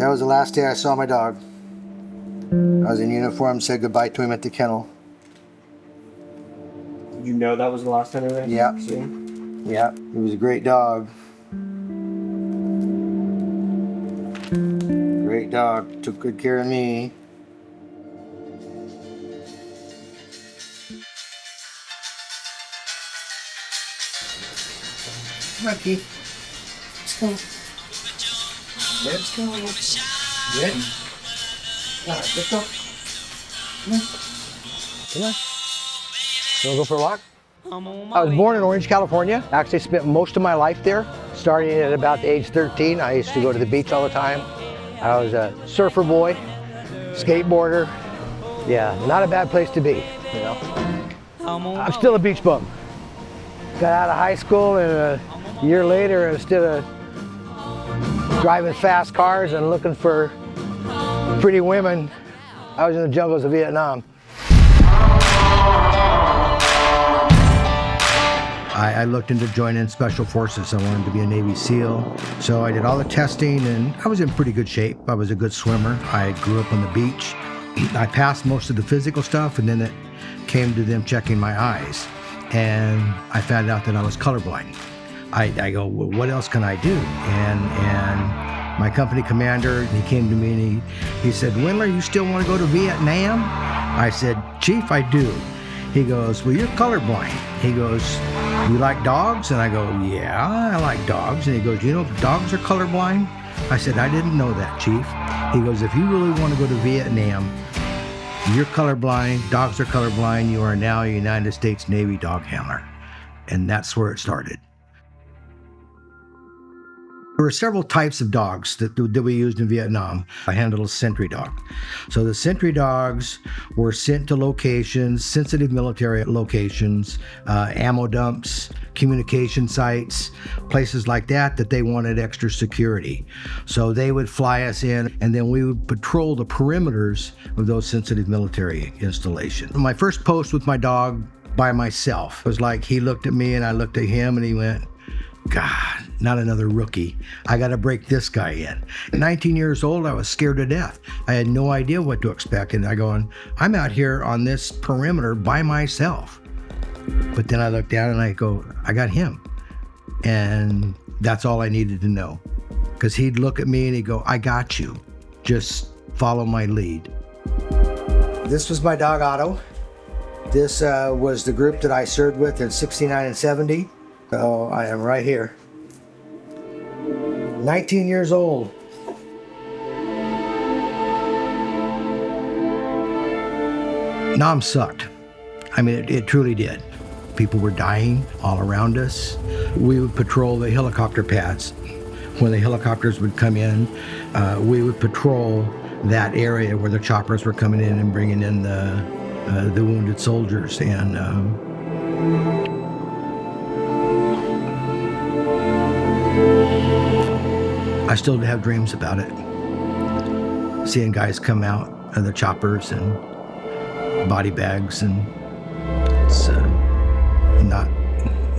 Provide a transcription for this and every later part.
That was the last day I saw my dog. I was in uniform, said goodbye to him at the kennel. You know that was the last time you were Yeah. seeing? Yeah, he was a great dog. Great dog, took good care of me. Come on, Keith. Let's go. Let's go. Good. All right, let's go. Come on. Come on. You wanna go for a walk? I was born in Orange, California. Actually spent most of my life there. Starting at about age 13, I used to go to the beach all the time. I was a surfer boy, skateboarder. Yeah, not a bad place to be, you know. I'm still a beach bum. Got out of high school and a year later, instead of driving fast cars and looking for pretty women, I was in the jungles of Vietnam. I looked into joining Special Forces. I wanted to be a Navy SEAL. So I did all the testing and I was in pretty good shape. I was a good swimmer. I grew up on the beach. I passed most of the physical stuff, and then it came to them checking my eyes. And I found out that I was colorblind. I go, well, what else can I do? And my company commander, he came to me and he said, Wendler, you still want to go to Vietnam? I said, Chief, I do. He goes, well, you're colorblind. He goes, you like dogs? And I go, yeah, I like dogs. And he goes, you know, dogs are colorblind? I said, I didn't know that, Chief. He goes, if you really want to go to Vietnam, you're colorblind, dogs are colorblind, you are now a United States Navy dog handler. And that's where it started. There were several types of dogs that we used in Vietnam. I handled a sentry dog. So the sentry dogs were sent to locations, sensitive military locations, ammo dumps, communication sites, places like that they wanted extra security. So they would fly us in, and then we would patrol the perimeters of those sensitive military installations. My first post with my dog by myself was like, he looked at me and I looked at him and he went, God, not another rookie. I got to break this guy in. At 19 years old, I was scared to death. I had no idea what to expect. And I'm out here on this perimeter by myself. But then I look down and I go, I got him. And that's all I needed to know. Because he'd look at me and he'd go, I got you. Just follow my lead. This was my dog, Otto. This was the group that I served with in 69 and 70. So I am right here. 19 years old. Nam sucked. I mean, it truly did. People were dying all around us. We would patrol the helicopter pads. When the helicopters would come in, we would patrol that area where the choppers were coming in and bringing in the wounded soldiers. And I still have dreams about it. Seeing guys come out of the choppers and body bags, and it's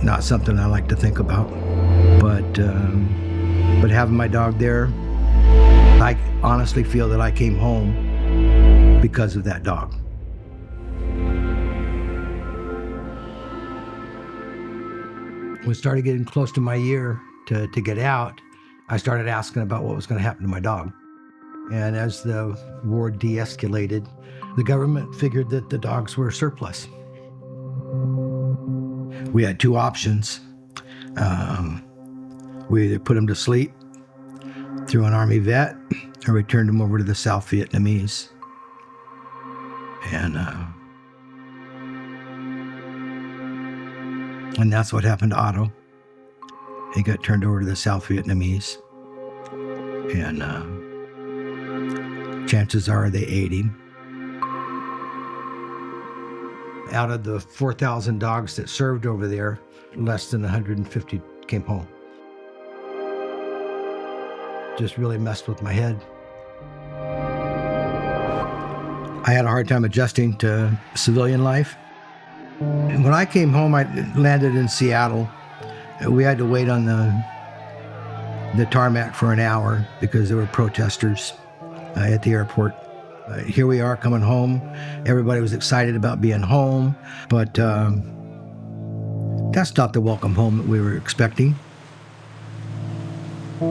not something I like to think about. But having my dog there, I honestly feel that I came home because of that dog. When it started getting close to my year to get out, I started asking about what was going to happen to my dog. And as the war de-escalated, the government figured that the dogs were surplus. We had two options. We either put them to sleep through an Army vet, or we turned them over to the South Vietnamese. And that's what happened to Otto. He got turned over to the South Vietnamese, and chances are they ate him. Out of the 4,000 dogs that served over there, less than 150 came home. Just really messed with my head. I had a hard time adjusting to civilian life. And when I came home, I landed in Seattle. We had to wait on the tarmac for an hour because there were protesters. at the airport. Here we are coming home. Everybody was excited about being home, but that's not the welcome home that we were expecting.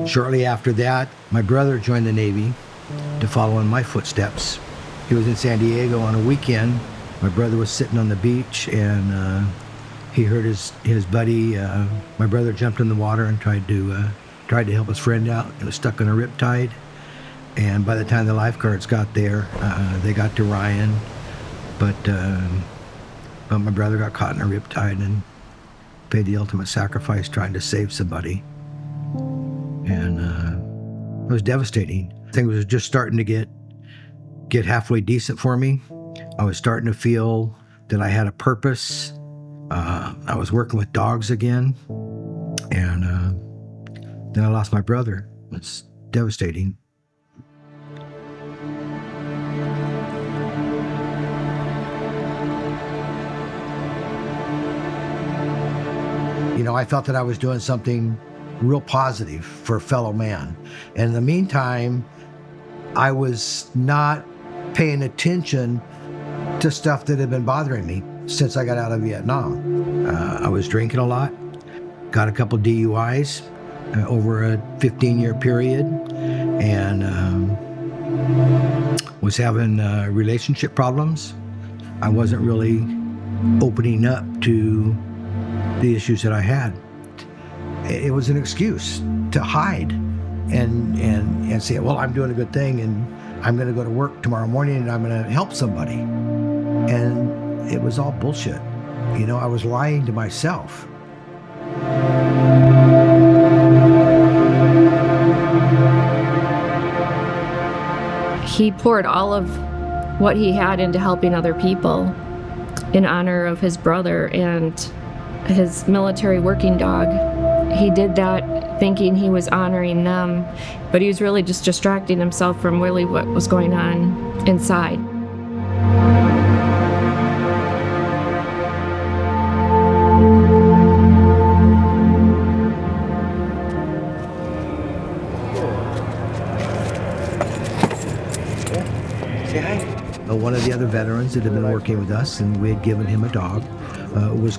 Shortly after that, my brother joined the Navy to follow in my footsteps. He was in San Diego on a weekend. My brother was sitting on the beach, and he heard his buddy. My brother jumped in the water and tried to help his friend out. He was stuck in a riptide, and by the time the lifeguards got there, they got to Ryan, but my brother got caught in a riptide and paid the ultimate sacrifice trying to save somebody. And it was devastating. Things was just starting to get halfway decent for me. I was starting to feel that I had a purpose. I was working with dogs again, and then I lost my brother. It's devastating. You know, I felt that I was doing something real positive for a fellow man. And in the meantime, I was not paying attention to stuff that had been bothering me since I got out of Vietnam. I was drinking a lot, got a couple DUIs over a 15-year period, and was having relationship problems. I wasn't really opening up to the issues that I had. It was an excuse to hide and say, well, I'm doing a good thing and I'm going to go to work tomorrow morning and I'm going to help somebody. And it was all bullshit. You know, I was lying to myself. He poured all of what he had into helping other people in honor of his brother and his military working dog. He did that thinking he was honoring them, but he was really just distracting himself from really what was going on inside. Say hi. One of the other veterans that had been working with us, and we had given him a dog, was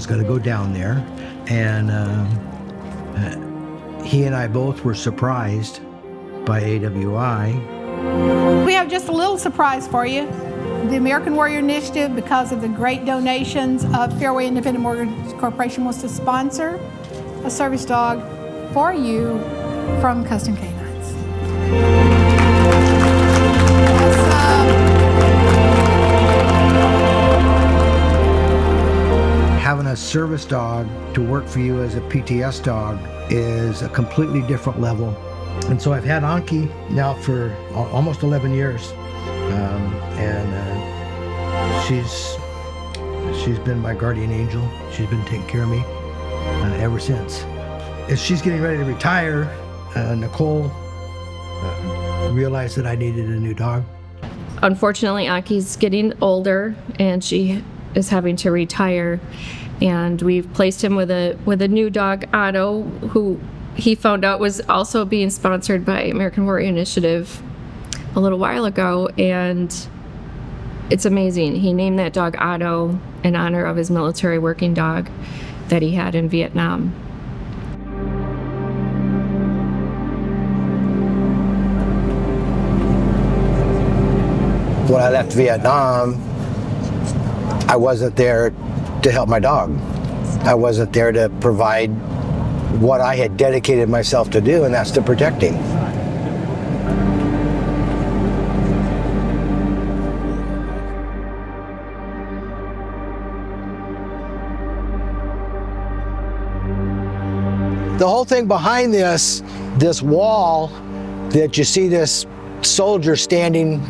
going to go down there, and he and I both were surprised by AWI. We have just a little surprise for you. The American Warrior Initiative, because of the great donations of Fairway Independent Mortgage Corporation, wants to sponsor a service dog for you from Custom Canines. Having a service dog to work for you as a PTS dog is a completely different level. And so I've had Anki now for almost 11 years. She's been my guardian angel. She's been taking care of me ever since. As she's getting ready to retire, Nicole realized that I needed a new dog. Unfortunately, Aki's getting older and she is having to retire, and we've placed him with a new dog, Otto, who he found out was also being sponsored by American Warrior Initiative a little while ago, and it's amazing. He named that dog Otto in honor of his military working dog that he had in Vietnam. When I left Vietnam, I wasn't there to help my dog. I wasn't there to provide what I had dedicated myself to do, and that's to protect him. The whole thing behind this wall that you see this soldier standing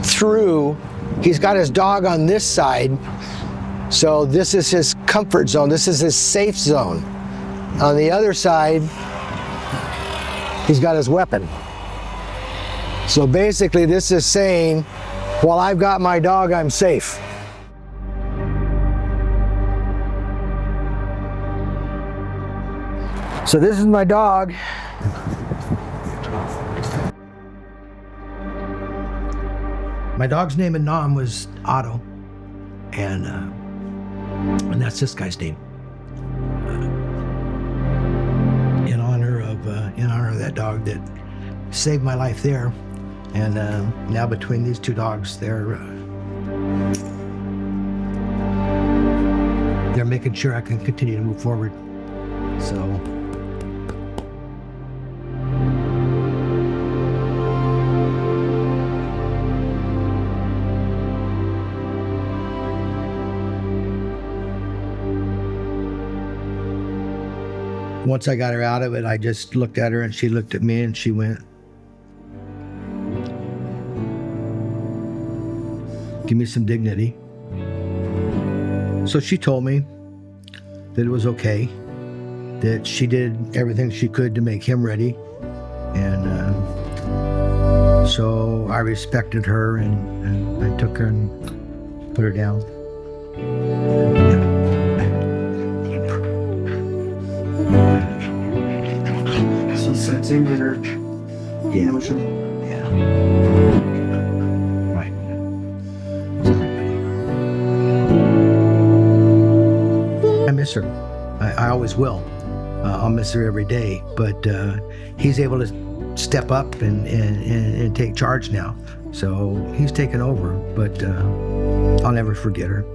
through, he's got his dog on this side, so this is his comfort zone, this is his safe zone. On the other side, he's got his weapon. So basically this is saying, while I've got my dog, I'm safe. So this is my dog. My dog's name in Nam was Otto, and that's this guy's name. In honor of that dog that saved my life there, and now between these two dogs, they're making sure I can continue to move forward. So. Once I got her out of it, I just looked at her and she looked at me and she went, "Give me some dignity." So she told me that it was okay, that she did everything she could to make him ready. And so I respected her and I took her and put her down. Sensing her emotion. Yeah. Right. I miss her. I always will. I'll miss her every day. But he's able to step up and take charge now. So he's taken over. But I'll never forget her.